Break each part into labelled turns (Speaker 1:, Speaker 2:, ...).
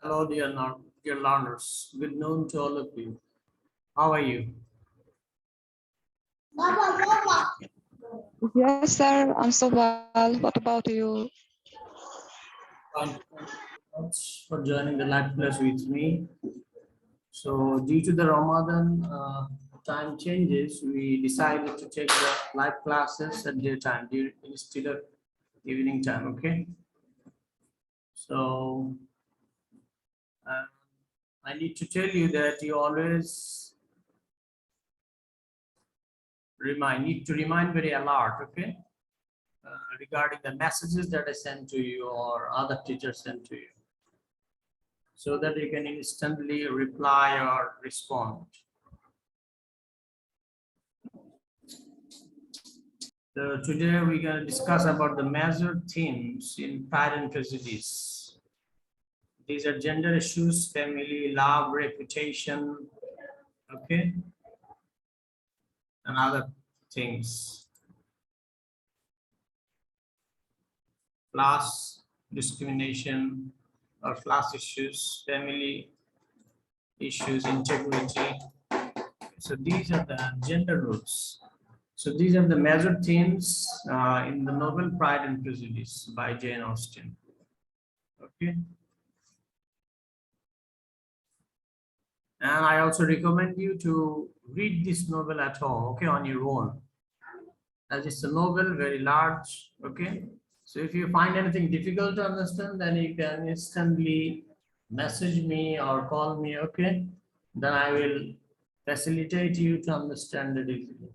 Speaker 1: Hello, dear learners. Good noon to all of you. How are you?
Speaker 2: Yes, sir. I'm so well. What about you?
Speaker 1: Thank you much for joining the live class with me. So, due to the Ramadan time changes, we decided to take the live classes at daytime instead of evening time. Okay. So, uh, I need to tell you that you always need to remain very alert. Okay. Regarding the messages that I send to you or other teachers send to you, so that you can instantly reply or respond. So today we're going to discuss about the major themes in Pride and Prejudice. These are gender issues, family, love, reputation, okay, and other things. Class discrimination or class issues, family issues, integrity. So these are the gender roles. So these are the major themes in the novel Pride and Prejudice by Jane Austen. Okay. And I also recommend you to read this novel at home, okay, on your own. As it's a novel, very large, okay. So if you find anything difficult to understand, then you can instantly message me or call me, okay. Then I will facilitate you to understand it easily.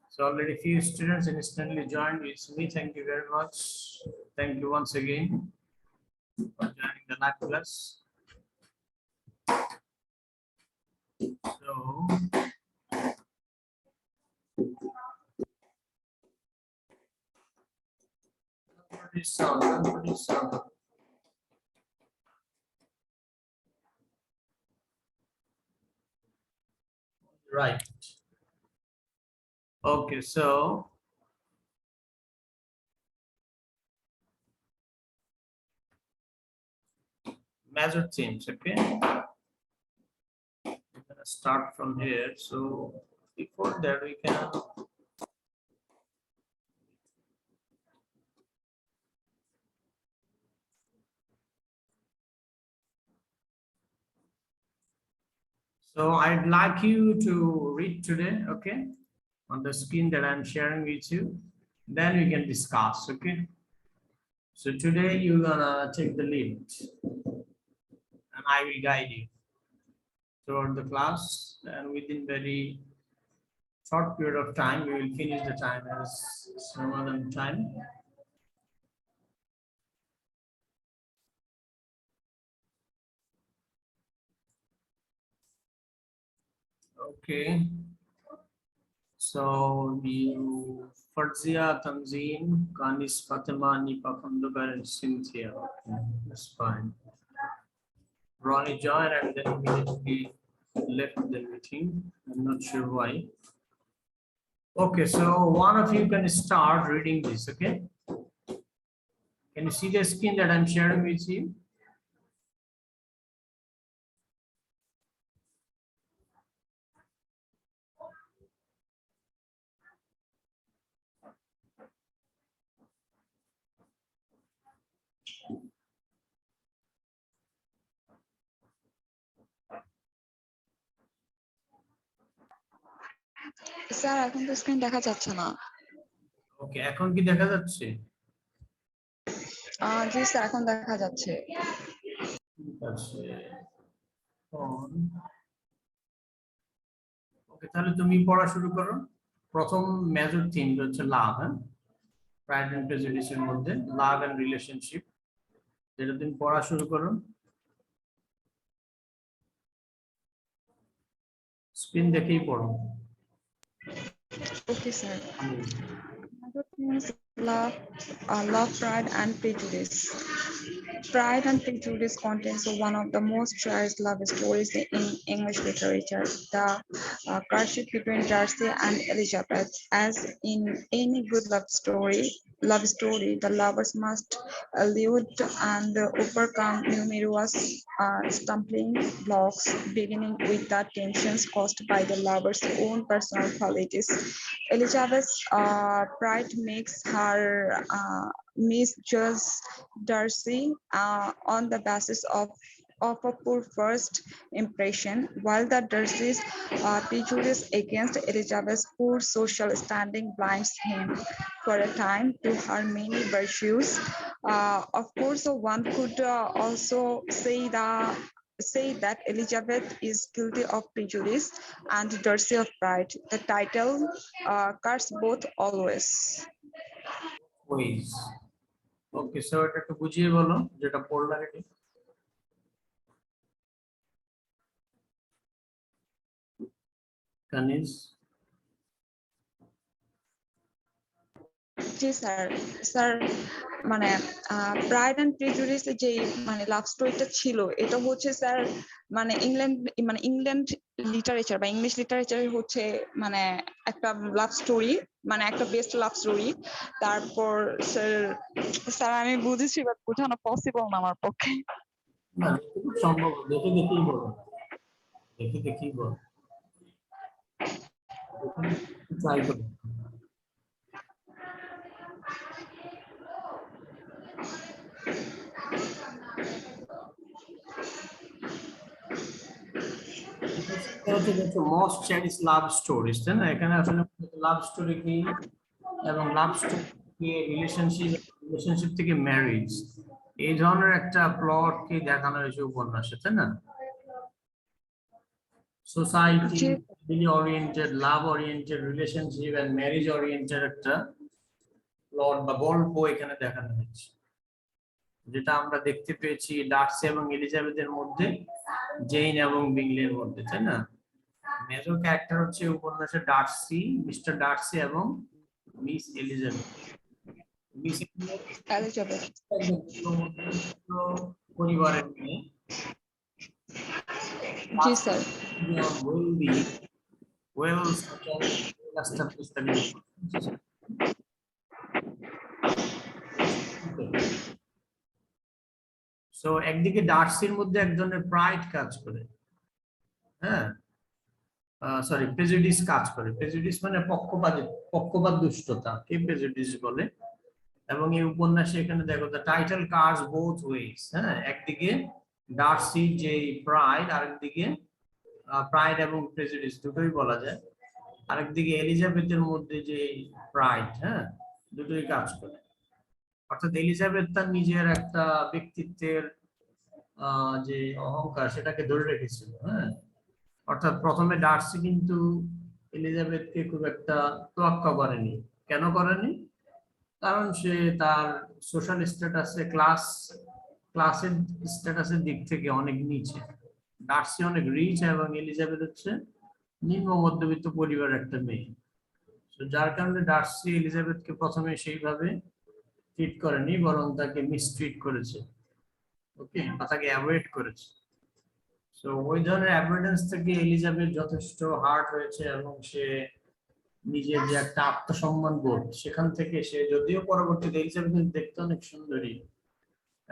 Speaker 1: So already few students instantly joined with me. Thank you very much. Thank you once again for joining the live class. So right. Okay, so major themes, okay. We're gonna start from here. So before that, we can so I'd like you to read today, okay, on the screen that I'm sharing with you. Then we can discuss, okay. So today you're gonna take the lead and I will guide you throughout the class, and within very short period of time we will finish the time as Ramadan time. Okay, so the Farzia, Tanzeen, Kanis, Fatima, Nipa, Khandugar, and Cynthia. Okay, that's fine. Ronnie joined and then immediately left the meeting. I'm not sure why. Okay, so one of you can start reading this, okay? Can you see the screen that I'm sharing with you?
Speaker 2: Sir এখন তো screen দেখা যাচ্ছে না।
Speaker 1: ওকে, এখন কি দেখা যাচ্ছে?
Speaker 2: জি sir এখন দেখা যাচ্ছে।
Speaker 1: ঠিক আছে। ওকে, তাহলে তুমি পড়া শুরু করো। প্রথম মেজর থিম হচ্ছে লাভ, হ্যাঁ, প্রাইড এন্ড প্রেজুডিসের মধ্যে লাভ এন্ড রিলেশনশিপ, যেটা তুমি পড়া শুরু করো। স্ক্রিন দেখেই পড়ো।
Speaker 2: Okay sir. Love, Pride and Prejudice. Pride and Prejudice contains one of the most cherished love stories in English literature, the courtship between Darcy and Elizabeth. As in any good love story, the lovers must elude and overcome numerous stumbling blocks, beginning with the tensions caused by the lovers' own personal qualities. Elizabeth's pride makes her misjudge Darcy on the basis of a poor first impression, while the Darcy's prejudice against Elizabeth's poor social standing blinds him for a time to her many virtues. Of course, one could also say that Elizabeth is guilty of prejudice and Darcy of pride. The title cuts both always.
Speaker 1: Ways. Okay, so এটা একটু বুঝিয়ে বলো যেটা পড়লা এটি। কানিজ।
Speaker 2: জি sir, sir মানে pride and prejudice যে মানে লাভ স্টোরিটা ছিল, এটা হচ্ছে স্যার ইংল্যান্ড লিটারেচার বা ইংলিশ লিটারেচার হচ্ছে মানে একটা লাভ স্টোরি, মানে একটা বেস্ট লাভ স্টোরি। তারপর স্যার স্যার আমি বুঝেছি, বাট বোঝানো পসিবল না আমার পক্ষে।
Speaker 1: না, যতটুকু সম্ভব দেখে দেখেই বলো, দেখে দেখেই বলো, ট্রাই করো। মোস্ট চেরিশ লাভ স্টোরিজ, তাই না? এখানে আসলে লাভ স্টোরি কি এবং লাভ স্টোরি কি রিলেশনশিপ থেকে ম্যারেজ, এই ধরনের একটা প্লট কি দেখানো হয়েছে উপন্যাসে, তাই না? Society oriented, love oriented, relationship and marriage oriented একটা প্লট বা গল্প এখানে দেখানো হয়েছে, যেটা আমরা দেখতে পেয়েছি ডার্সি এবং এলিজাবেথের মধ্যে, জেইন এবং বিংলের মধ্যে, তাই না? মেজর ক্যারেক্টার হচ্ছে উপন্যাসের ডার্সি, মিস্টার ডার্সি এবং মিস এলিজাবেথ। মিস
Speaker 2: এলিজাবেথ
Speaker 1: পরিবারের মেয়ে,
Speaker 2: জি sir.
Speaker 1: well established relationship. So একদিকে ডার্সির মধ্যে এক ধরনের প্রাইড কাজ করে, হ্যাঁ, সরি প্রেজুডিস কাজ করে। প্রেজুডিস মানে পক্ষপাত দুষ্টতা, কে প্রেজুডিস বলে। এবং এই উপন্যাসে এখানে দেখো the title cuts both ways, হ্যাঁ, একদিকে ডার্সি যে প্রাইড, আরেকদিকে প্রাইড এবং প্রেজুডিস দুটোই বলা যায়, আরেকদিকে এলিজাবেথের মধ্যে যে প্রাইড, হ্যাঁ, দুটোই কাজ করে। অর্থাৎ এলিজাবেথ তার নিজের একটা ব্যক্তিত্বের যে অহংকার সেটাকে ধরে রেখেছিল, হ্যাঁ। অর্থাৎ প্রথমে ডার্সি কিন্তু এলিজাবেথকে খুব একটা তোয়াক্কা করেনি। কেন করেনি? কারণ সে তার সোশ্যাল স্ট্যাটাসে ক্লাসের স্ট্যাটাসের দিক থেকে অনেক নিচে। ডার্সি অনেক রিচ এবং এলিজাবেথ হচ্ছে নিম্ন মধ্যবিত্ত পরিবারের একটা মেয়ে। যার কারণে ডার্সি এলিজাবেথকে প্রথমে সেইভাবে ট্রিট করেনি, বরং তাকে মিসট্রিট করেছে, ওকে, বা তাকে অ্যাভয়েড করেছে। সো ওই ধরনের অ্যাভয়েডেন্স থেকে এলিজাবেথ যথেষ্ট হার্ট হয়েছে এবং সে নিজের যে একটা আত্মসম্মান বোধ, সেখান থেকে সে, যদিও পরবর্তীতে এলিজাবেথ দেখতে অনেক সুন্দরী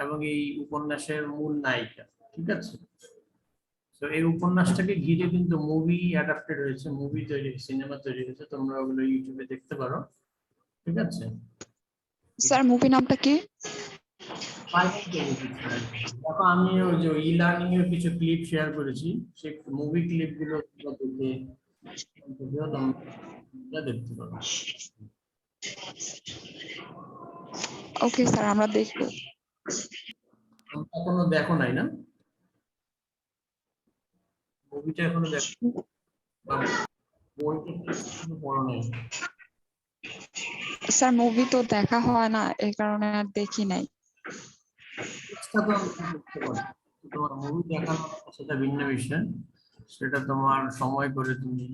Speaker 1: এবং এই উপন্যাসের মূল নায়িকা, ঠিক আছে। তো এই উপন্যাসটাকে ঘিরে কিন্তু মুভি অ্যাডাপ্টেড হয়েছে, মুভি তৈরি, সিনেমা তৈরি হয়েছে, তোমরা ওগুলো ইউটিউবে দেখতে পারো, ঠিক আছে।
Speaker 2: স্যার মুভি নামটা কি?
Speaker 1: দেখো আমি ওই যে ই লার্নিং এর কিছু ক্লিপ শেয়ার করেছি, সেই মুভি ক্লিপ গুলো দেখে তোমরা দেখতে পারো।
Speaker 2: ওকে স্যার, আমরা দেখবো।
Speaker 1: এখনো দেখো নাই না? মুভিটা এখনো দেখো, বইটা এখনো পড়ো নাই?
Speaker 2: স্যার মুভি তো দেখা হয় না, এই কারণে আর দেখি নাই।
Speaker 1: তোমার মুভি দেখানো সেটা ভিন্ন বিষয়, সেটা তোমার সময় করে তুমি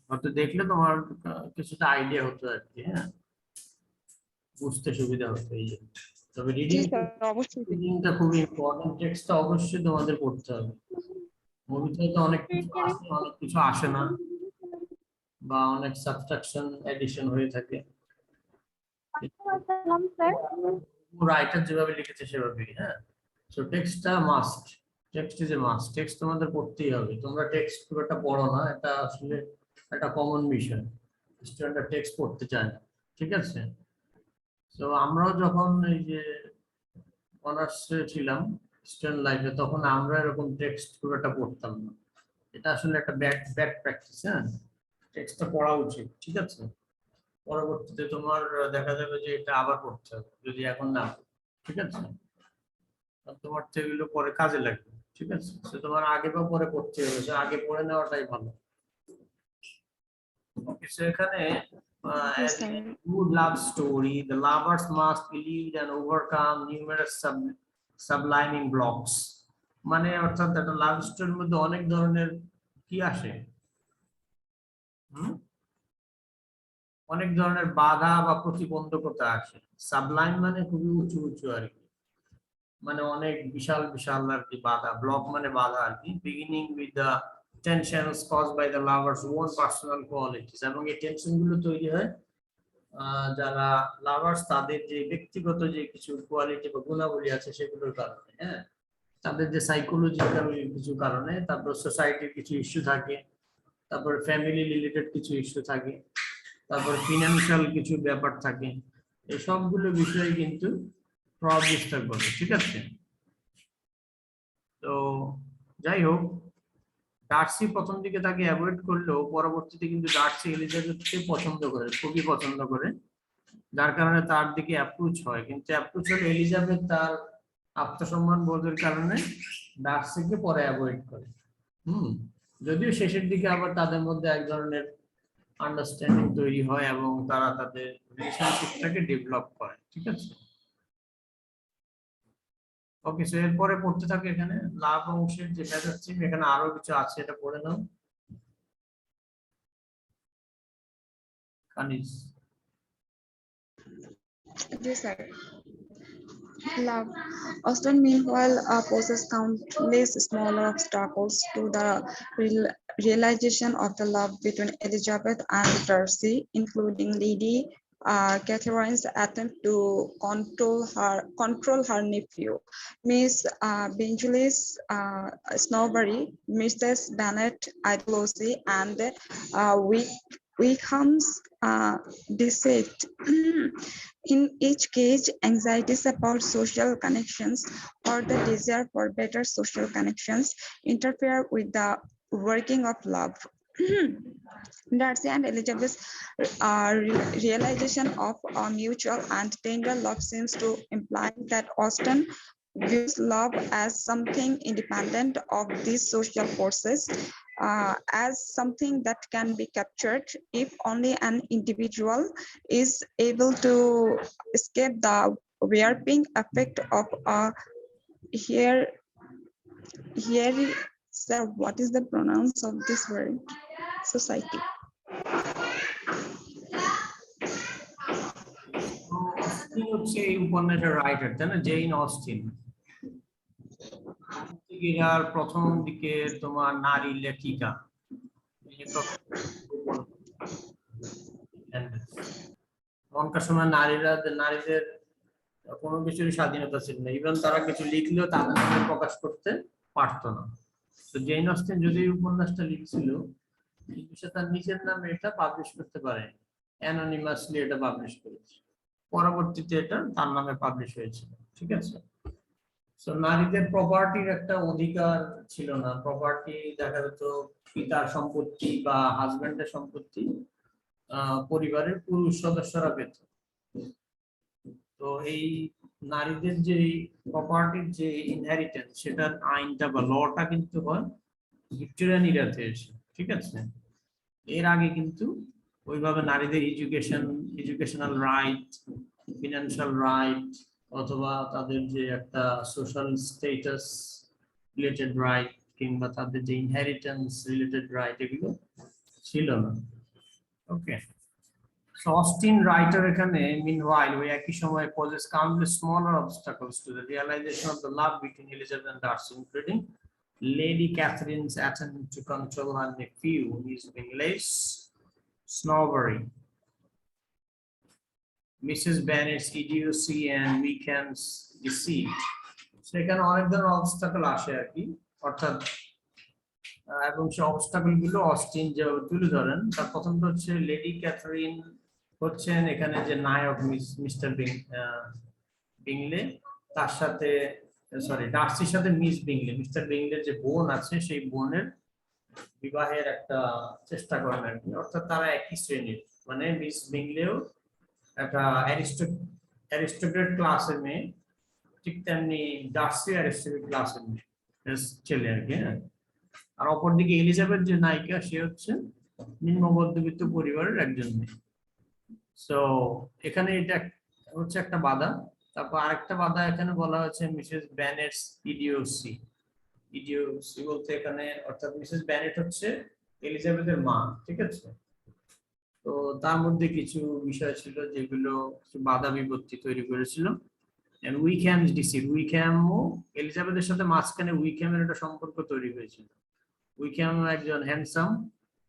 Speaker 1: হয়তো দেখলে তোমার কিছুটা আইডিয়া হতো আর কি, হ্যাঁ, বুঝতে সুবিধা হতো এই জন্য। তবে
Speaker 2: জি
Speaker 1: রিডিং
Speaker 2: স্যার, অবশ্যই।
Speaker 1: রিডিংটা খুবই ইম্পর্টেন্ট, টেক্সটটা অবশ্যই তোমাদের পড়তে হবে। মুভিতে তো অনেক কিছু আসে, অনেক কিছু আসে না, বা অনেক সাবট্রাকশন এডিশন হয়ে থাকে। রাইটার যেভাবে লিখেছে সেভাবেই, হ্যাঁ। সো টেক্সটটা must, text is a must, text তোমাদের পড়তেই হবে। তোমরা টেক্সট খুব একটা পড়ো না, এটা আসলে একটা কমন বিষয়, স্টুডেন্টরা টেক্সট পড়তে চায় না, ঠিক আছে। তো আমরাও যখন এই যে অনার্সে ছিলাম, স্টুডেন্ট লাইফে, তখন আমরা এরকম টেক্সট খুব একটা পড়তাম না। এটা আসলে একটা ব্যাড ব্যাড প্র্যাকটিস, হ্যাঁ। টেক্সটটা পড়া উচিত, ঠিক আছে। পরবর্তীতে তোমার দেখা যাবে যে এটা আবার পড়তে হবে যদি এখন না পড়ো, ঠিক আছে। আর তোমার তো এগুলো পরে কাজে লাগবে, ঠিক আছে। তো তোমার আগে বা পরে পড়তে হবে, সে আগে পড়ে নেওয়াটাই ভালো। ওকে, সো এখানে
Speaker 2: জি
Speaker 1: as in
Speaker 2: sir.
Speaker 1: a good love story, the lovers must believe and overcome numerous subliming blocks. মানে অর্থাৎ একটা লাভ স্টোরির মধ্যে অনেক ধরনের কি আসে, হুম, অনেক ধরনের বাধা বা প্রতিবন্ধকতা আসে। সাবলাইম মানে খুবই উঁচু উঁচু আর কি, মানে অনেক বিশাল বিশাল আর কি বাধা, ব্লক মানে বাধা আর কি। Beginning with the tensions caused by the lovers own personal qualities, এবং এই টেনশন গুলো তৈরি হয় যারা লাভার্স তাদের যে ব্যক্তিগত যে কিছু কোয়ালিটি বা গুণাবলী আছে সেগুলোর কারণে, হ্যাঁ। তাদের যে সাইকোলজিক্যাল কিছু কারণে, তারপর সোসাইটির কিছু ইস্যু থাকে, তারপর ফ্যামিলি রিলেটেড কিছু ইস্যু থাকে, তারপর ফিনান্সিয়াল কিছু ব্যাপার থাকে। এই সবগুলো বিষয়ে কিন্তু প্রভাব বিস্তার করে, ঠিক আছে। তো যাই হোক, ডার্সি প্রথম দিকে তাকে অ্যাভয়েড করলেও পরবর্তীতে কিন্তু ডার্সি এলিজাবেথকে পছন্দ করে, খুবই পছন্দ করে, যার কারণে তার দিকে অ্যাপ্রোচ হয়। কিন্তু অ্যাপ্রোচ হলে এলিজাবেথ তার আত্মসম্মান বোধের কারণে ডার্সিকে পরে অ্যাভয়েড করে। হুম, যদিও শেষের দিকে আবার তাদের মধ্যে এক ধরনের আন্ডারস্ট্যান্ডিং তৈরি হয় এবং তারা তাদের রিলেশনশিপটাকে ডেভেলপ করে, ঠিক আছে। ওকে, সো এরপরে পড়তে থাকে এখানে লাভ অংশের যেটা যাচ্ছে, এখানে আরো কিছু আছে, এটা পড়ে নাও কানিজ।
Speaker 2: জি sir. Love. Austen, meanwhile, poses countless smaller obstacles to the realization of the love between Elizabeth and Darcy, including Lady Catherine's attempt to control her nephew, Miss Bingley's snobbery, Mrs. Bennet ideology, and Wickham's deceit. In each case, anxieties about social connections or the desire for better social connections interfere with the working of love. Darcy and Elizabeth's realization of a mutual and tender love seems to imply that Austen views love as something independent of these social forces, as something that can be captured if only an individual is able to escape the warping effect of a here sir, what is the pronounce of this word? Society.
Speaker 1: Austen হচ্ছে এই উপন্যাসের writer, তাই না, Zain Austin. এর প্রথম দিকে তোমার নারী লেখিকা, তখনকার সময় নারীদের কোনো কিছুর স্বাধীনতা ছিল না, ইভেন তারা কিছু লিখলেও তাদের নামে প্রকাশ করতে পারতো না। তো জেইন অস্টিন যদি এই উপন্যাসটা লিখছিল, কিন্তু সে তার নিজের নামে এটা পাবলিশ করতে পারে, অ্যানোনিমাসলি এটা পাবলিশ করেছে, পরবর্তীতে এটা তার নামে পাবলিশ হয়েছিল, ঠিক আছে। তো নারীদের প্রপার্টির একটা অধিকার ছিল না, প্রপার্টি দেখা যেত পিতার সম্পত্তি বা হাজবেন্ডের সম্পত্তি পরিবারের পুরুষ সদস্যরা পেত। তো এই নারীদের যে প্রপার্টির যে ইনহেরিটেন্স, সেটার আইনটা বা লটা কিন্তু হয় ভিক্টোরিয়ান ইরাতে এসে, ঠিক আছে। এর আগে কিন্তু ওইভাবে নারীদের এডুকেশনাল রাইট, ফিনান্সিয়াল রাইট, অথবা তাদের যে একটা সোশ্যাল স্ট্যাটাস রিলেটেড রাইট, কিংবা তাদের যে ইনহেরিটেন্স রিলেটেড রাইট, এগুলো ছিল না। ওকে, Austen writer এখানে meanwhile ওই একই সময় poses countless smaller obstacles to the realization of the love between Elizabeth and Darcy, including Lady Catherine's attempt to control her nephew, Miss Bingley's snobbery, Mrs. Bennet's idiocy and Weekend's deceit. সেখানে অনেক ধরনের obstacle আসে আর কি, অর্থাৎ এবং সেই obstacle গুলো Austin যে তুলে ধরেন। তার প্রথমটা হচ্ছে লেডি ক্যাথরিন হচ্ছেন এখানে যে নায়ক মিস্টার বিংলে, তার সাথে সরি ডার্সির সাথে মিস বিংলে, মিস্টার বিংলের যে বোন আছে সেই বোনের বিবাহের একটা চেষ্টা করেন আর কি, অর্থাৎ তারা একই শ্রেণীর, মানে মিস বিংলেও একটা অ্যারিস্টোক্রেট ক্লাসের মেয়ে, ঠিক তেমনি ডার্সি অ্যারিস্টোক্রেট ক্লাসের মেয়ে ছেলে আর কি। আর অপরদিকে এলিজাবেথ যে নায়িকা সে হচ্ছে নিম্ন মধ্যবিত্ত পরিবারের একজন মেয়ে। সো এখানে এটা হচ্ছে একটা বাধা। তারপর আরেকটা বাধা এখানে বলা হয়েছে মিসেস ব্যানেটস ইডিওসি। ইডিওসি বলতে এখানে অর্থাৎ মিসেস ব্যানেট হচ্ছে এলিজাবেথের মা, ঠিক আছে। তো তার মধ্যে কিছু বিষয় ছিল যেগুলো বাধা বিপত্তি তৈরি করেছিল। এন্ড উইকহ্যামস ডিসিট, উইকহ্যামও এলিজাবেথের সাথে মাঝখানে উইকহ্যামের একটা সম্পর্ক তৈরি হয়েছিল। উইকহ্যাম একজন হ্যান্ডসাম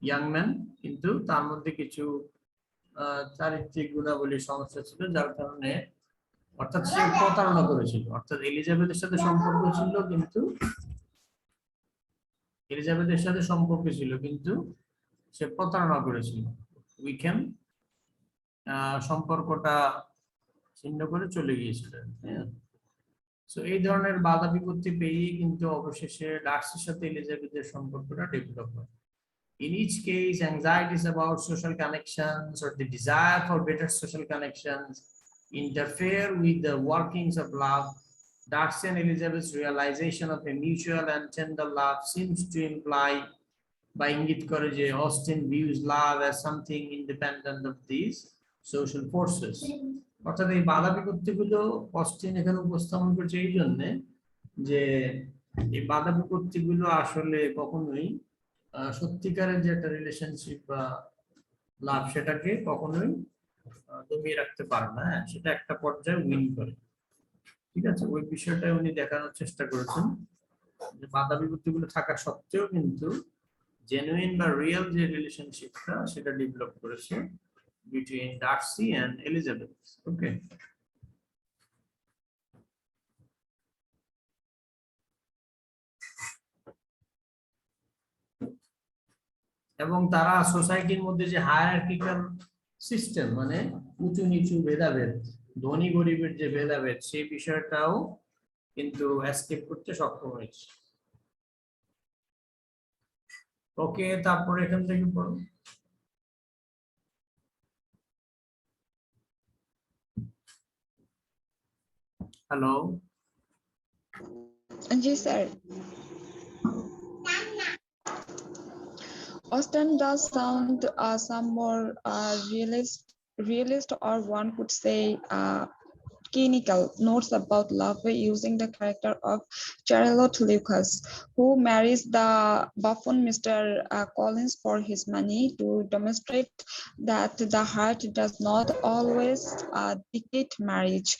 Speaker 1: ইয়াং ম্যান, কিন্তু তার মধ্যে কিছু চারিত্রিক গুণাবলীর সমস্যা ছিল, যার কারণে অর্থাৎ সে প্রতারণা করেছিল। অর্থাৎ এলিজাবেথের সাথে সম্পর্ক ছিল কিন্তু সে প্রতারণা করেছিল। উইকহ্যাম সম্পর্কটা ছিন্ন করে চলে গিয়েছিলেন। সো এই ধরনের বাধা বিপত্তি পেয়েই কিন্তু অবশেষে ডার্সির সাথে এলিজাবেথের সম্পর্কটা ডেভেলপ হয়। In each case, anxieties about social connections or the desire for better social connections interfere with the workings of love. Darcy and Elizabeth's realization of a mutual and tender love seems to imply by ইঙ্গিত করে যে Austen views love as something independent of these social forces. অর্থাৎ এই বাধা বিপত্তিগুলো Austin এখানে উপস্থাপন করছে এই জন্য যে এই বাধা বিপত্তিগুলো আসলে কখনোই সত্যিকারের যে একটা রিলেশনশিপ বা লাভ সেটাকে কখনোই দমিয়ে রাখতে পারে না, সেটা একটা পর্যায়ে উইন করে। ঠিক আছে, ওই বিষয়টা উনি দেখানোর চেষ্টা করেছেন যে বাধা বিপত্তিগুলো থাকা সত্ত্বেও কিন্তু জেনুইন বা রিয়েল যে রিলেশনশিপটা সেটা ডেভেলপ করেছে বিটুইন ডার্সি এন্ড এলিজাবেথ। ওকে, এবং তারা সোসাইটির মধ্যে যে হায়ারার্কিক্যাল সিস্টেম, মানে উঁচু নিচু ভেদাভেদ, ধনী গরিবের যে ভেদাভেদ, সেই বিষয়টাও কিন্তু এসকেপ করতে সক্ষম হয়েছে। ওকে, তারপরে এখান থেকে পড়ো। Hello,
Speaker 2: G sir. Austen does sound some more realist, or one could say clinical notes about love using the character of Charlotte Lucas, who marries the buffoon Mr. Collins for his money, to demonstrate that the heart does not always dictate marriage.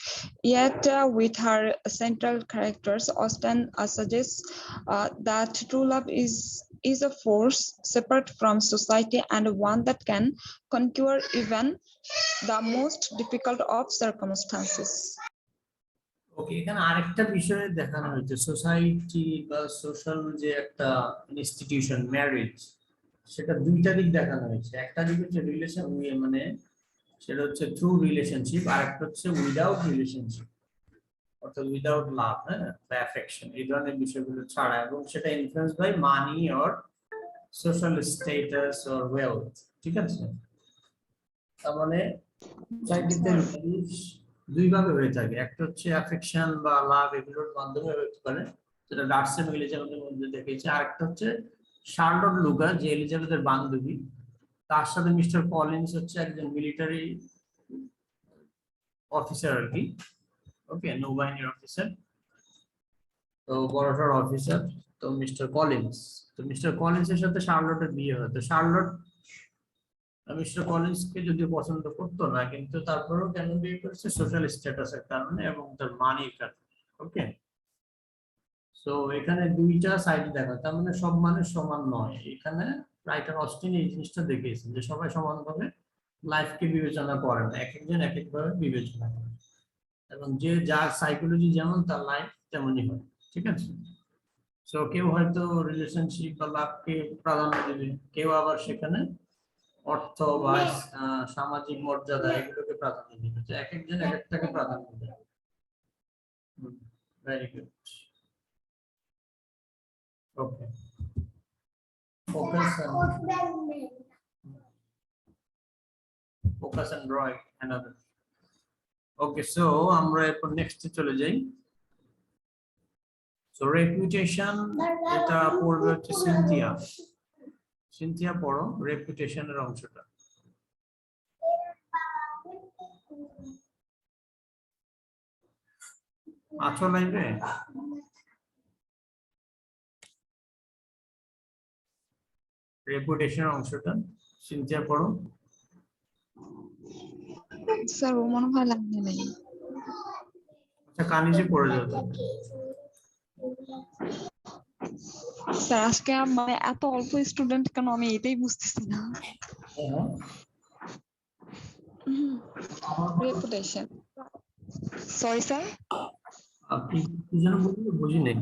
Speaker 2: Yet, with her central characters, Austen suggests that true love is a force separate from society and one that can conquer even the most difficult of circumstances.
Speaker 1: ওকে, এখানে আরেকটা বিষয় দেখানো হয়েছে, society বা social যে একটা institution marriage, সেটা দুইটা দিক দেখানো হয়েছে। একটা দিক হচ্ছে রিলেশন, মানে সেটা হচ্ছে থ্রু রিলেশনশিপ, আর একটা হচ্ছে উইদাউট রিলেশনশিপ, অর্থাৎ উইদাউট লাভ, হ্যাঁ, বা অ্যাফেকশন, এই ধরনের বিষয়গুলো ছাড়া, এবং সেটা influence by money or social status or wealth. ঠিক আছে, তার মানে চাইতে দুই ভাবে হয়ে থাকে, একটা হচ্ছে অ্যাফেকশন বা লাভ, এগুলোর মাধ্যমে হতে পারে, যেটা ডার্সি এবং এলিজাবেথের মধ্যে দেখেছি। আরেকটা হচ্ছে শার্লট লুকা, যে এলিজাবেথের বান্ধবী, তার সাথে মিস্টার কলিন্স হচ্ছে একজন মিলিটারি অফিসার আর কি, ওকে, নৌবাহিনীর অফিসার, তো বড়সড় অফিসার। তো মিস্টার কলিন্স এর সাথে শার্লটের বিয়ে হয়। তো শার্লট মিস্টার কলিন্সকে যদিও পছন্দ করতো না, কিন্তু তারপরেও কেন বিয়ে করেছে? সোশ্যাল স্ট্যাটাসের কারণে এবং তার মানির কারণে। ওকে, সো এখানে দুইটা সাইড দেখা, তার মানে সব মানুষ সমান নয়। এখানে রাইটার অস্টিন এই জিনিসটা দেখিয়েছেন যে সবাই সমানভাবে লাইফকে বিবেচনা করে না, এক একজন এক একভাবে বিবেচনা করে, এবং যে যার সাইকোলজি যেমন তার লাইফ তেমনই হয়। ঠিক আছে, সো কেউ হয়তো রিলেশনশিপ বা লাভকে প্রাধান্য দেবে, কেউ আবার সেখানে অর্থ বা সামাজিক মর্যাদা এগুলোকে প্রাধান্য দিবে, যে এক একজন এক একটাকে প্রাধান্য দেবে। Very good, okay, focus and drawing another. Okay, so আমরা এরপর নেক্সটে চলে যাই। সো রেপুটেশন, এটা পড়বে হচ্ছে সিনথিয়া। সিনথিয়া পড়ো রেপুটেশনের অংশটা। আছো লাইভে? রেপুটেশনের অংশটা সিনথিয়া পড়ো।
Speaker 2: স্যার ও মনে হয় লাগবে নাই।
Speaker 1: আচ্ছা, কানিজে পড়ে যাও তো।
Speaker 2: স্যার আজকে মানে এত অল্প স্টুডেন্ট কেন, আমি এটাই বুঝতেছি না। Reputation, sorry sir.
Speaker 1: আপনি কি যেন বললেন, বুঝি নাই।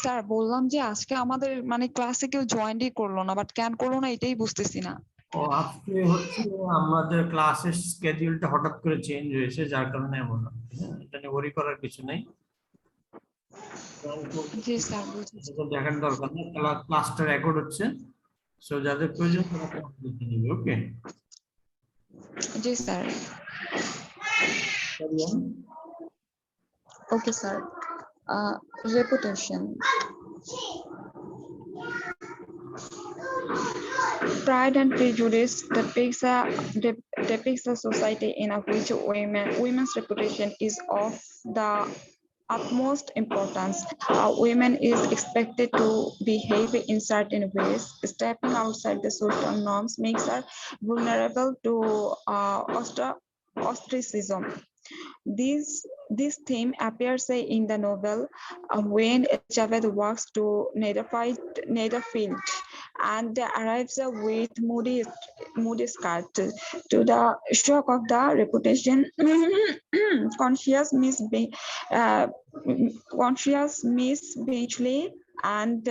Speaker 2: স্যার বললাম যে আজকে আমাদের মানে ক্লাসে কেউ জয়েনই করলো না, বাট কেন করলো না এটাই বুঝতেছি না।
Speaker 1: ও, আজকে হচ্ছে আমাদের ক্লাসের স্কেডিউলটা হঠাৎ করে চেঞ্জ হয়েছে, যার কারণে এমন হচ্ছে। হ্যাঁ, এটা নিয়ে ওয়ারি করার কিছু নেই।
Speaker 2: জি স্যার বুঝেছি।
Speaker 1: এটা দেখার দরকার নেই, ক্লাসটা রেকর্ড হচ্ছে। সো যাদের প্রয়োজন তারা ক্লাস দেখে নিবে। ওকে,
Speaker 2: জি sir. Okay sir. Reputation. Pride and Prejudice depicts a society in which women's reputation is of the utmost importance. Women is expected to behave in certain ways. Stepping outside the social norms makes her vulnerable to ostracism. This theme appears in the novel when Elizabeth walks to Netherfield and arrives with moody skirt. To the shock of the reputation conscious Miss Benchley and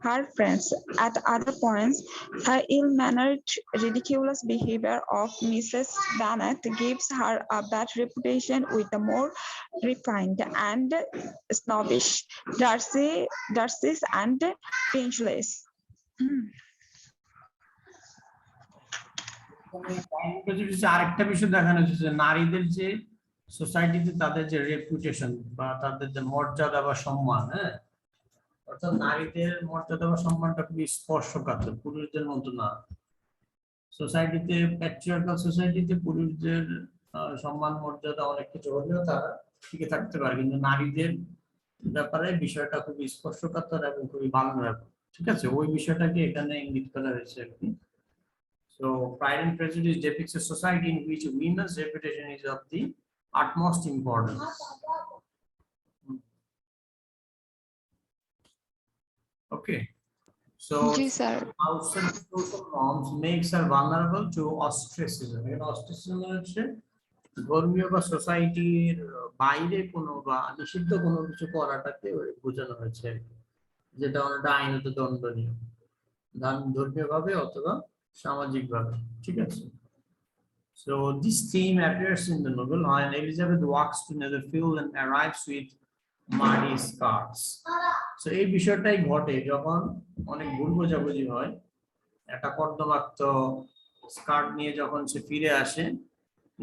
Speaker 2: her friends. At other points, her ill-mannered, ridiculous behavior of Mrs. Bennet gives her a bad reputation with the more refined and snobbish Darcys and Pinchleys.
Speaker 1: আরেকটা বিষয় দেখানো হচ্ছে যে নারীদের যে সোসাইটিতে তাদের যে রেপুটেশন বা তাদের যে মর্যাদা বা সম্মান, হ্যাঁ, অর্থাৎ নারীদের মর্যাদা বা সম্মানটা খুবই স্পর্শকাতর, পুরুষদের মতো না। সোসাইটিতে, প্যাট্রিয়ার্কাল সোসাইটিতে পুরুষদের সম্মান মর্যাদা অনেক কিছু হলেও তারা টিকে থাকতে পারে, কিন্তু নারীদের ব্যাপারে বিষয়টা খুবই স্পর্শকাতর এবং খুবই ভালনারেবল। ঠিক আছে, ওই বিষয়টাকে এখানে ইঙ্গিত করা হয়েছে আর কি। So, Pride and Prejudice depicts a society in which women's reputation is of the utmost importance. Okay, so outside social norms makes her vulnerable to ostracism. Ostracism হচ্ছে ধর্মীয় বা সোসাইটির বাইরে কোনো বা নিষিদ্ধ কোনো কিছু করাটাকে বোঝানো হয়েছে, যেটা অনেকটা আইনত দণ্ডনীয়, ধর্মীয় ভাবে অথবা সামাজিক ভাবে। ঠিক আছে, so this theme appears in the novel when Elizabeth walks to Netherfield and arrives with muddy skirts. So এই বিষয়টাই ঘটে যখন অনেক ভুল বোঝাবুঝি হয়, একটা কর্দমাক্ত স্কার্ট নিয়ে যখন সে ফিরে আসে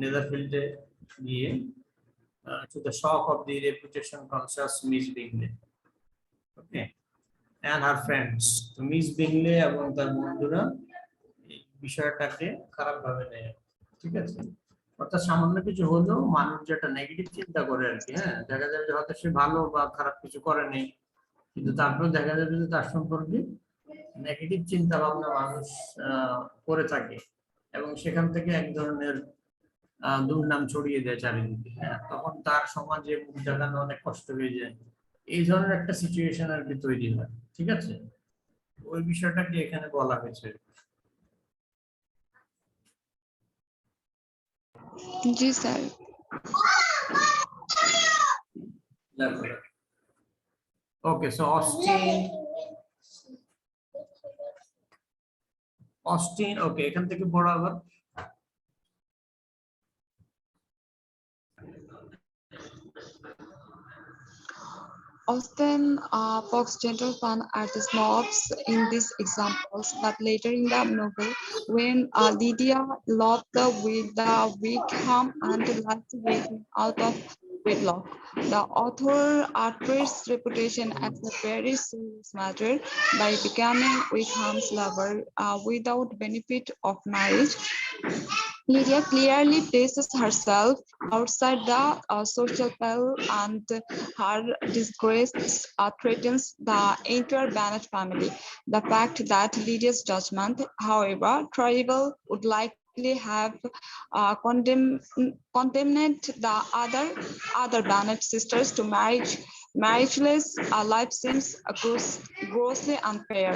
Speaker 1: নেদারফিল্ডে গিয়ে, to the shock of the reputation conscious Miss Bingley, okay, and her friends. তো মিস বিংলে এবং তার বন্ধুরা এই বিষয়টাকে খারাপ ভাবে নেয়। ঠিক আছে, অর্থাৎ সামান্য কিছু হলেও মানুষ যেটা নেগেটিভ চিন্তা করে আর কি। হ্যাঁ, দেখা যাবে যে হয়তো সে ভালো বা খারাপ কিছু করে নেই, কিন্তু তারপর দেখা যাবে যে তার সম্পর্কে নেগেটিভ চিন্তা ভাবনা মানুষ করে থাকে এবং সেখান থেকে এক ধরনের দুর্নাম ছড়িয়ে দেয় চারিদিকে, হ্যাঁ, তখন তার সমাজে মুখ দেখানো অনেক কষ্ট হয়ে যায়। এই ধরনের একটা সিচুয়েশন আর কি তৈরি হয়, ঠিক আছে? ওই বিষয়টাকে এখানে বলা হয়েছে।
Speaker 2: জি স্যার।
Speaker 1: ওকে, সো অস্টিন, ওকে, এখান থেকে পড়ো আবার।
Speaker 2: Austen pokes gentle fun at the snobs in these examples, but later in the novel, when Lydia loved the Wickham and liked Wickham out of wedlock, the author treats reputation as a very serious matter by becoming Wickham's lover without benefit of marriage. Lydia clearly places herself outside the social pale, and her disgrace threatens the entire Bennet family. The fact that Lydia's judgment, however terrible, would likely have condemned the other Bennet sisters to marriageless life seems grossly unfair.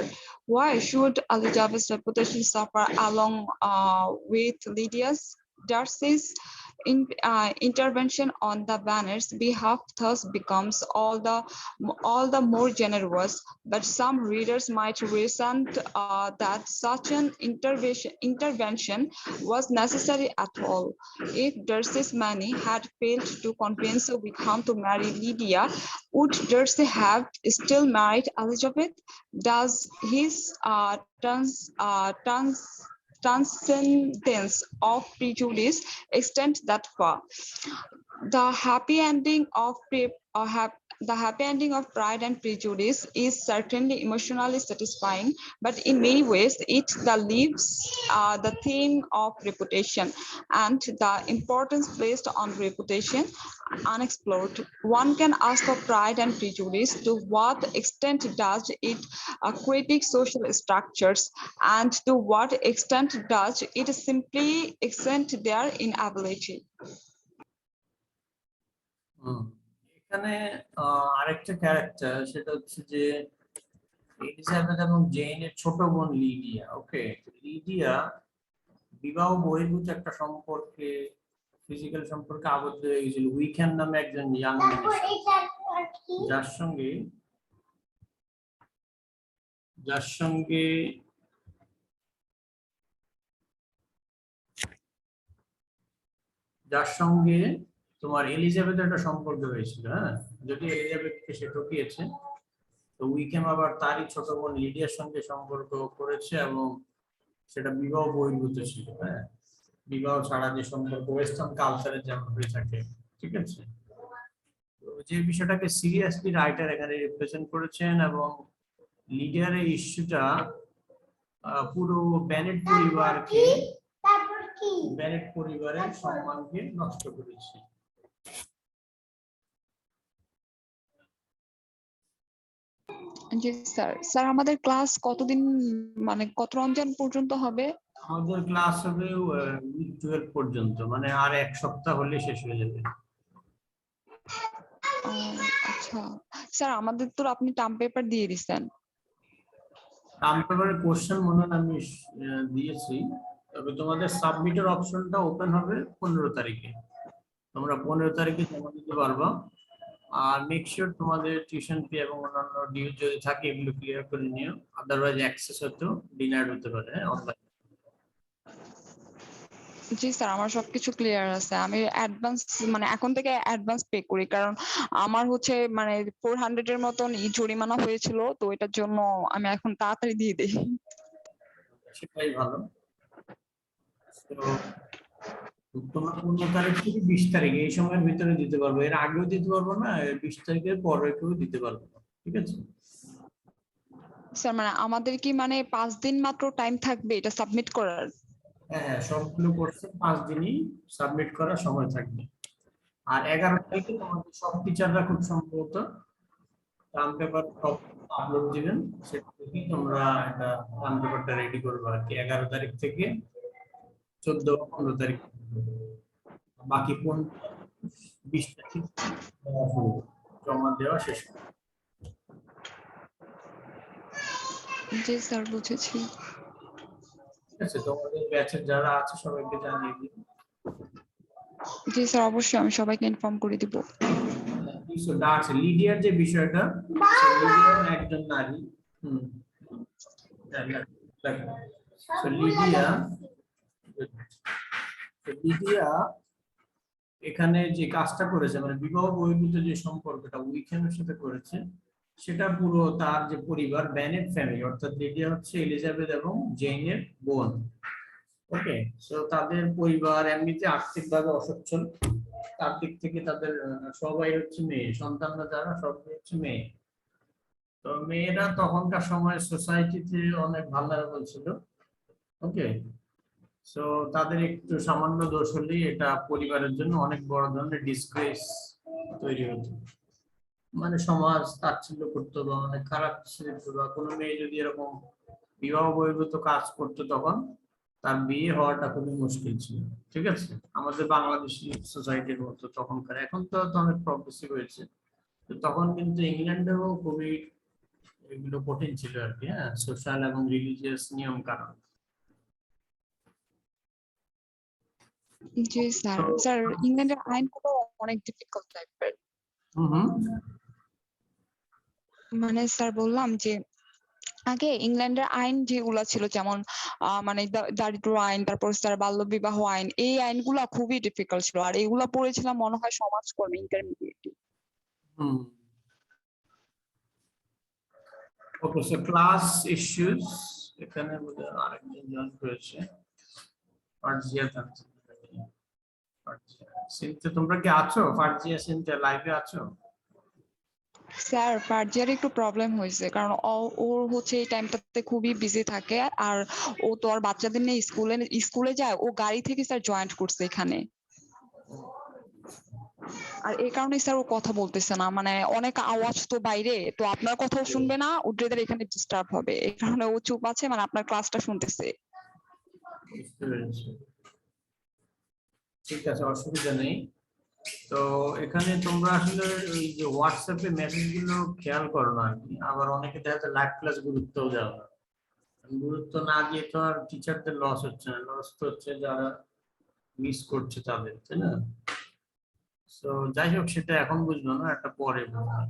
Speaker 2: Why should Elizabeth's reputation suffer along with Lydia's? Darcy's intervention on the Banners' behalf thus becomes all the more generous. But some readers might resent that such an intervention was necessary at all. If Darcy's money had failed to convince Wickham to marry Lydia, would Darcy have still married Elizabeth? Does his transcendence of prejudice extend that far? The happy ending of the happy ending of Pride and Prejudice is certainly emotionally satisfying, but in many ways it leaves the theme of reputation and the importance placed on reputation unexplored. One can ask of Pride and Prejudice to what extent does it critique social structures, and to what extent does it simply accent their inability?
Speaker 1: এখানে আরেকটা character, সেটা হচ্ছে যে Elizabeth এবং জেনের ছোট বোন Lydia. ওকে, Lydia বিবাহ বহির্ভূত একটা সম্পর্কে, ফিজিক্যাল সম্পর্কে আবদ্ধ হয়ে গেছিল উইকেন নামে একজন ইয়াং যার সঙ্গে যার সঙ্গে যার সঙ্গে তোমার এলিজাবেথ একটা সম্পর্ক হয়েছিল, হ্যাঁ, যদি এলিজাবেথকে সে ঠকিয়েছে, তো উইকেম আবার তারই ছোট বোন লিডিয়ার সঙ্গে সম্পর্ক করেছে এবং সেটা বিবাহ বহির্ভূত ছিল, হ্যাঁ, বিবাহ ছাড়া যে সম্পর্ক ওয়েস্টার্ন কালচারে যেমন হয়ে থাকে, ঠিক আছে? তো যে বিষয়টাকে সিরিয়াসলি রাইটার এখানে রিপ্রেজেন্ট করেছেন, এবং লিডিয়ারের ইস্যুটা পুরো বেনেট পরিবারের সম্মানকে নষ্ট করেছে।
Speaker 2: জি স্যার। স্যার আমাদের ক্লাস কতদিন, মানে কত রমজান পর্যন্ত হবে?
Speaker 1: আমাদের ক্লাস হবে উইক 12 পর্যন্ত, মানে আর এক সপ্তাহ হলে শেষ হয়ে যাবে।
Speaker 2: আচ্ছা স্যার, আমাদের তো আপনি টার্ম পেপার দিয়ে দিচ্ছেন।
Speaker 1: টার্ম পেপারের কোশ্চেন মনে হয় আমি দিয়েছি, তবে তোমাদের সাবমিটের অপশনটা ওপেন হবে 15 তারিখে। তোমরা 15 তারিখে জমা দিতে পারবা। আর মেক শিওর তোমাদের টিউশন ফি এবং অন্যান্য ডিউ যদি থাকে এগুলো ক্লিয়ার করে নিও, আদারওয়াইজ অ্যাক্সেস হয়তো ডিনাইড হতে পারে, হ্যাঁ, অনলাইন।
Speaker 2: জি স্যার, আমার সবকিছু ক্লিয়ার আছে। আমি অ্যাডভান্স, মানে এখন থেকে অ্যাডভান্স পে করি, কারণ আমার হচ্ছে মানে 400 এর মতন জরিমানা হয়েছিল, তো এটার জন্য আমি এখন তাড়াতাড়ি দিয়ে দিই।
Speaker 1: সেটাই ভালো। তো তোমরা 15 তারিখ থেকে 20 তারিখ এই সময়ের ভিতরে দিতে পারবো, এর আগেও দিতে পারবো না, 20 তারিখের পরে কেউ দিতে পারবো না, ঠিক আছে?
Speaker 2: স্যার মানে আমাদের কি মানে 5 দিন মাত্র টাইম থাকবে এটা সাবমিট করার?
Speaker 1: হ্যাঁ, সবগুলো কোর্সে 5 দিনই সাবমিট করার সময় থাকবে। আর 11 তারিখে তোমাদের সব টিচাররা খুব সম্ভবত টার্ম পেপার আপলোড দিবেন, সেটা থেকে তোমরা একটা টার্ম পেপারটা রেডি করবে আর কি 11 তারিখ থেকে 14 বা 15 তারিখ, বাকি 20 তারিখ জমা দেওয়া শেষ।
Speaker 2: জি স্যার, বুঝেছি।
Speaker 1: ঠিক আছে, তোমাদের ব্যাচের যারা আছে সবাইকে জানিয়ে দিন।
Speaker 2: জি স্যার, অবশ্যই আমি সবাইকে ইনফর্ম করে দিব।
Speaker 1: ডাকছে লিডিয়ার যে বিষয়টা, লিডিয়া একজন নারী। হুম, লিডিয়া, লিডিয়া এখানে যে কাজটা করেছে, মানে বিবাহ বহির্ভূত যে সম্পর্কটা উইকেন্ডের সাথে করেছে, সেটা পুরো তার যে পরিবার বেনেট ফ্যামিলি, অর্থাৎ লিডিয়া হচ্ছে এলিজাবেথ এবং জেনের বোন। ওকে, সো তাদের পরিবার এমনিতে আর্থিকভাবে অসচ্ছল, তার দিক থেকে তাদের সবাই হচ্ছে মেয়ে, সন্তানরা যারা সবাই হচ্ছে মেয়ে। তো মেয়েরা তখনকার সময় সোসাইটিতে অনেক ভালনারেবল ছিল। ওকে, সো তাদের একটু সামান্য দোষ হলেই এটা পরিবারের জন্য অনেক বড় ধরনের ডিসগ্রেস তৈরি হতো, মানে সমাজ তাচ্ছিল্য করতো বা অনেক খারাপ ছিল। বা কোনো মেয়ে যদি এরকম বিবাহ বহির্ভূত কাজ করতো, তখন তার বিয়ে হওয়াটা খুবই মুশকিল ছিল। ঠিক আছে, আমাদের বাংলাদেশি সোসাইটির মতো তখনকার, এখন তো অনেক প্রগ্রেসিভ হয়েছে, তো তখন কিন্তু ইংল্যান্ডেও খুবই এগুলো কঠিন ছিল আর কি। হ্যাঁ, সোশ্যাল এবং রিলিজিয়াস নিয়ম কানুন।
Speaker 2: জি স্যার। স্যার, ইংল্যান্ডের আইনগুলো অনেক ডিফিকাল্ট টাইপের।
Speaker 1: হুম।
Speaker 2: মানে স্যার বললাম যে আগে ইংল্যান্ডের আইন যেগুলা ছিল, যেমন মানে দারিদ্র আইন, তারপর স্যার বাল্য বিবাহ আইন, এই আইনগুলা খুবই ডিফিকাল্ট ছিল। আর এগুলা পড়েছিলাম মনে হয় সমাজকর্মী ইন্টারমিডিয়েট।
Speaker 1: হুম। ওকে, সো ক্লাস ইস্যুস এখানে বোধহয় আরেকজন জয়েন করেছে, ফারজিয়া তানজিম। ফারজিয়া, সিনথিয়া তোমরা কি আছো? ফারজিয়া, সিনথিয়া লাইভে আছো?
Speaker 2: স্যার, ফার্জিয়ার একটু প্রবলেম হয়েছে, কারণ ওর হচ্ছে এই টাইমটাতে খুবই বিজি থাকে। আর ও তো আর বাচ্চাদের নিয়ে স্কুলে যায়, ও গাড়ি থেকে স্যার জয়েন্ট করছে এখানে। আর এই কারণে স্যার ও কথা বলতেছে না, মানে অনেক আওয়াজ তো বাইরে, তো আপনার কথাও শুনবে না, ওদের এখানে ডিস্টার্ব হবে, এই কারণে ও চুপ আছে, মানে আপনার ক্লাসটা শুনতেছে।
Speaker 1: বুঝতে পেরেছি, ঠিক আছে, অসুবিধা নেই। তো এখানে তোমরা আসলে ওই যে হোয়াটসঅ্যাপে মেসেজ গুলো খেয়াল করো না আর কি। আবার অনেকে দেখা যাচ্ছে লাইভ ক্লাস গুরুত্বও দেওয়া না। গুরুত্ব না দিয়ে তো আর টিচারদের লস হচ্ছে না, লস তো হচ্ছে যারা মিস করছে তাদের, তাই না? তো যাই হোক, সেটা এখন বুঝবো না, একটা পরে বুঝবো।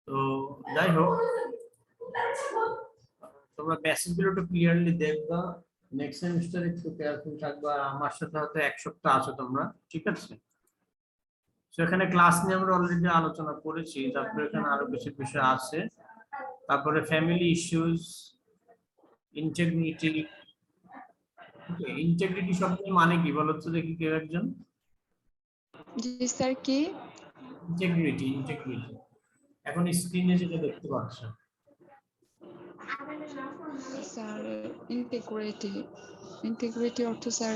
Speaker 1: তো যাই হোক, তোমরা মেসেজ গুলো একটু ক্লিয়ারলি দেখবা, নেক্সট সেমিস্টার একটু কেয়ারফুল থাকবা। আর আমার সাথে হয়তো এক সপ্তাহ আছো তোমরা, ঠিক আছে? সেখানে ক্লাস নিয়ে আমরা অলরেডি আলোচনা করেছি, তারপরে এখানে আরো কিছু বিষয় আছে। তারপরে ফ্যামিলি ইস্যুস, ইন্টিগ্রিটি। ইন্টিগ্রিটি শব্দের মানে কি বলো তো দেখি কেউ একজন?
Speaker 2: জি স্যার, কি?
Speaker 1: ইন্টিগ্রিটি, ইন্টিগ্রিটি এখন স্ক্রিনে যেটা দেখতে পাচ্ছ।
Speaker 2: স্যার, ইন্টিগ্রিটি, ইন্টিগ্রিটি অর্থ স্যার?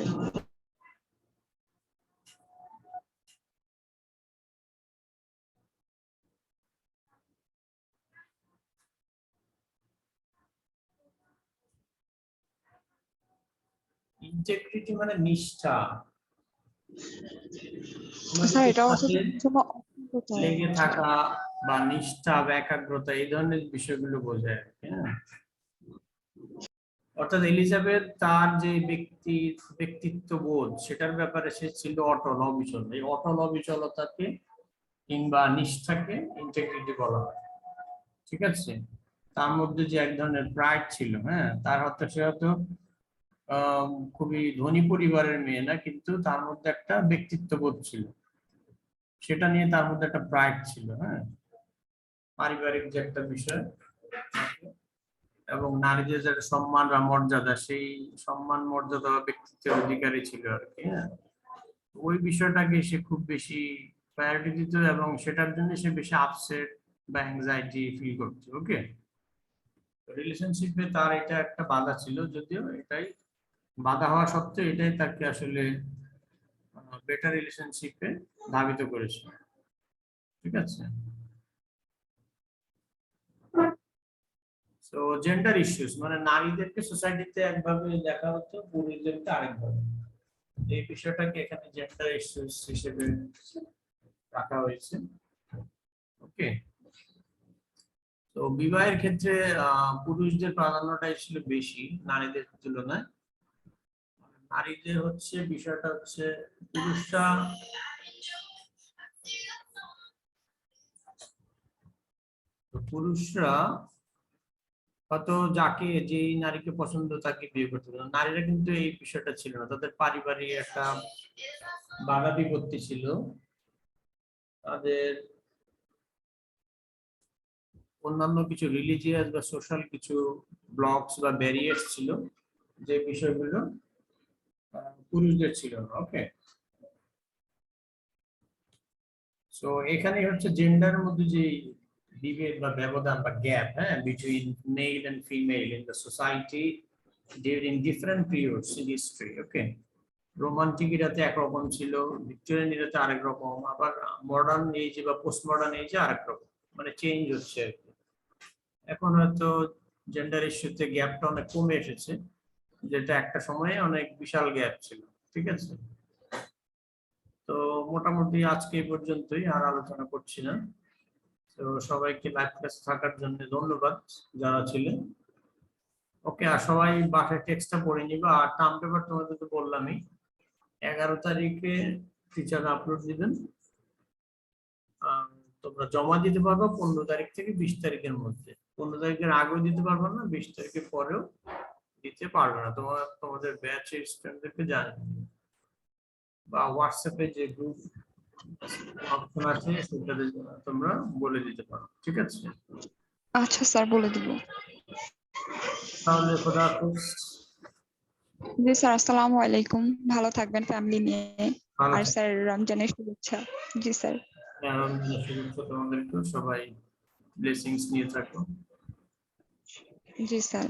Speaker 1: ইন্টিগ্রিটি মানে নিষ্ঠা। তোমার
Speaker 2: স্যার,
Speaker 1: যদি
Speaker 2: এটা অর্থ
Speaker 1: কাজে
Speaker 2: কোথায়?
Speaker 1: লেগে থাকা বা নিষ্ঠা বা একাগ্রতা, এই ধরনের বিষয়গুলো বোঝায় আর কি। হ্যাঁ, অর্থাৎ এলিজাবেথ তার যে ব্যক্তিত্ব বোধ, সেটার ব্যাপারে সে ছিল অটল অবিচল। এই অটল অবিচলতাকে কিংবা নিষ্ঠাকে ইন্টিগ্রিটি বলা হয়। ঠিক আছে, তার মধ্যে যে এক ধরনের প্রাইড ছিল। হ্যাঁ, তার হয়তো সে হয়তো খুবই ধনী পরিবারের মেয়ে না, কিন্তু তার মধ্যে একটা ব্যক্তিত্ব বোধ ছিল, সেটা নিয়ে তার মধ্যে একটা প্রাইড ছিল। হ্যাঁ, পারিবারিক যে একটা বিষয়, এবং নারীদের যে সম্মান বা মর্যাদা, সেই সম্মান মর্যাদা বা ব্যক্তিত্বের অধিকারী ছিল আর কি। হ্যাঁ, ওই বিষয়টাকে সে খুব বেশি প্রায়োরিটি দিত, এবং সেটার জন্য সে বেশি আপসেট বা অ্যাংজাইটি ফিল করতো। ওকে, রিলেশনশিপে তার এটা একটা বাধা ছিল, যদিও এটাই বাধা হওয়া সত্ত্বেও এটাই তাকে আসলে বেটার রিলেশনশিপে ধাবিত করেছে। ঠিক আছে, তো জেন্ডার ইস্যুস মানে নারীদেরকে সোসাইটিতে একভাবে দেখা হতো, পুরুষদেরকে আরেকভাবে। এই বিষয়টাকে এখানে জেন্ডার ইস্যুস হিসেবে রাখা হয়েছে। ওকে, তো বিবাহের ক্ষেত্রে পুরুষদের প্রাধান্যটাই ছিল বেশি নারীদের তুলনায়। নারীদের হচ্ছে বিষয়টা হচ্ছে পুরুষরা হয়তো যাকে যেই নারীকে পছন্দ তাকে বিয়ে করতে পারে, নারীরা কিন্তু এই বিষয়টা ছিল না, তাদের পারিবারিক একটা বাধা বিপত্তি ছিল, তাদের অন্যান্য কিছু রিলিজিয়াস বা সোশ্যাল কিছু ব্লকস বা ব্যারিয়ার্স ছিল, যে বিষয়গুলো পুরুষদের ছিল না। ওকে, সো এখানে হচ্ছে জেন্ডারের মধ্যে যে ডিবেট বা ব্যবধান বা গ্যাপ, হ্যাঁ, between male and female in the society during different periods in history. Okay, romantic এরাতে একরকম ছিল, ভিক্টোরিয়ান এরাতে আরেক রকম, আবার মডার্ন এজে বা পোস্ট মডার্ন এজে আরেক রকম, মানে চেঞ্জ হচ্ছে আর কি। এখন হয়তো জেন্ডার ইস্যুতে গ্যাপটা অনেক কমে এসেছে, যেটা একটা সময়ে অনেক বিশাল গ্যাপ ছিল। ঠিক আছে, তো মোটামুটি আজকে এই পর্যন্তই, আর আলোচনা করছি না। তো সবাইকে লাইভ ক্লাসে থাকার জন্য ধন্যবাদ যারা ছিলেন। ওকে, আর সবাই বাসায় টেক্সটটা পড়ে নিবা। আর টার্ম পেপার তোমাদের তো বললামই, 11 তারিখে টিচার আপলোড দিবেন। তোমরা জমা দিতে পারবে 15 তারিখ থেকে 20 তারিখের মধ্যে। 15 তারিখের আগেও দিতে পারবে না, 20 তারিখের পরেও দিতে পারবে না। তোমাদের ব্যাচের স্টুডেন্টদেরকে জানিয়ে দিবে, বা হোয়াটসঅ্যাপে যে গ্রুপ অপশন আছে সেটাতে তোমরা বলে দিতে পারো। ঠিক আছে,
Speaker 2: আচ্ছা স্যার, বলে দিব।
Speaker 1: তাহলে খোদা হাফেজ।
Speaker 2: জি স্যার, আসসালামু আলাইকুম। ভালো থাকবেন ফ্যামিলি নিয়ে।
Speaker 1: ভালো
Speaker 2: আর
Speaker 1: থাকো।
Speaker 2: স্যার রমজানের শুভেচ্ছা। জি স্যার।
Speaker 1: রমজানের শুভেচ্ছা তোমাদেরকেও, সবাই ব্লেসিংস নিয়ে থাকো।
Speaker 2: জি স্যার।